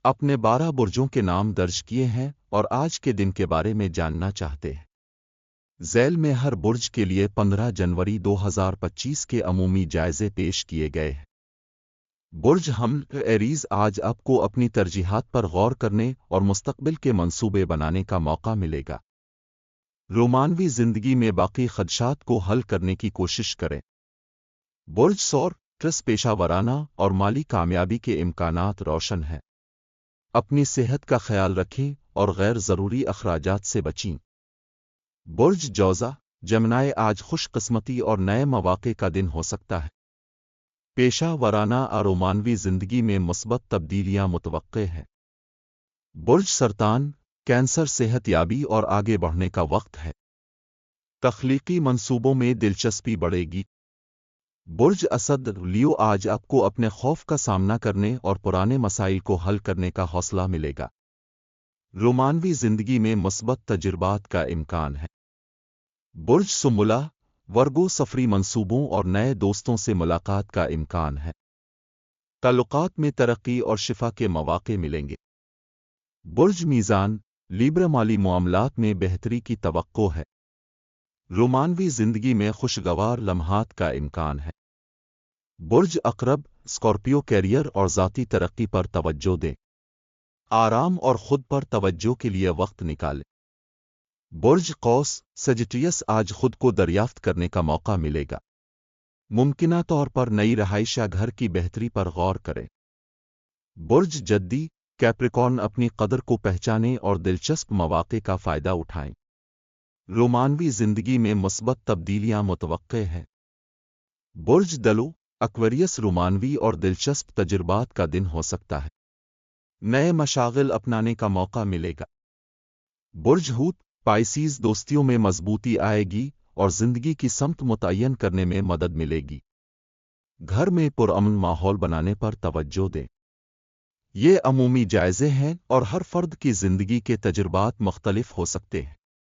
اپنے 12 برجوں کے نام درج کیے ہیں اور آج کے دن کے بارے میں جاننا چاہتے ہیں۔ ذیل میں ہر برج کے لیے 15 جنوری 2025 کے عمومی جائزے پیش کیے گئے ہیں۔ برج حمل ایریز، آج آپ کو اپنی ترجیحات پر غور کرنے اور مستقبل کے منصوبے بنانے کا موقع ملے گا۔ رومانوی زندگی میں باقی خدشات کو حل کرنے کی کوشش کریں۔ برج ثور، ٹرس، پیشہ ورانہ اور مالی کامیابی کے امکانات روشن ہیں۔ اپنی صحت کا خیال رکھیں اور غیر ضروری اخراجات سے بچیں۔ برج جوزہ، جمنائے، آج خوش قسمتی اور نئے مواقع کا دن ہو سکتا ہے۔ پیشہ ورانہ اور رومانوی زندگی میں مثبت تبدیلیاں متوقع ہیں۔ برج سرطان، کینسر، صحت یابی اور آگے بڑھنے کا وقت ہے۔ تخلیقی منصوبوں میں دلچسپی بڑھے گی۔ برج اسد، لیو، آج آپ کو اپنے خوف کا سامنا کرنے اور پرانے مسائل کو حل کرنے کا حوصلہ ملے گا۔ رومانوی زندگی میں مثبت تجربات کا امکان ہے۔ برج سنبلہ، ورگو، سفری منصوبوں اور نئے دوستوں سے ملاقات کا امکان ہے۔ تعلقات میں ترقی اور شفا کے مواقع ملیں گے۔ برج میزان، لیبرا، مالی معاملات میں بہتری کی توقع ہے۔ رومانوی زندگی میں خوشگوار لمحات کا امکان ہے۔ برج عقرب، اسکارپیو، کیریئر اور ذاتی ترقی پر توجہ دیں۔ آرام اور خود پر توجہ کے لیے وقت نکالیں۔ برج قوس، سجٹیس، آج خود کو دریافت کرنے کا موقع ملے گا۔ ممکنہ طور پر نئی رہائش یا گھر کی بہتری پر غور کریں۔ برج جدی، کیپریکارن، اپنی قدر کو پہچانیں اور دلچسپ مواقع کا فائدہ اٹھائیں۔ رومانوی زندگی میں مثبت تبدیلیاں متوقع ہیں۔ برج دلو، ایکویریس، رومانوی اور دلچسپ تجربات کا دن ہو سکتا ہے۔ نئے مشاغل اپنانے کا موقع ملے گا۔ برج حوت، پائسیز، دوستیوں میں مضبوطی آئے گی اور زندگی کی سمت متعین کرنے میں مدد ملے گی۔ گھر میں پرامن ماحول بنانے پر توجہ دیں۔ یہ عمومی جائزے ہیں اور ہر فرد کی زندگی کے تجربات مختلف ہو سکتے ہیں۔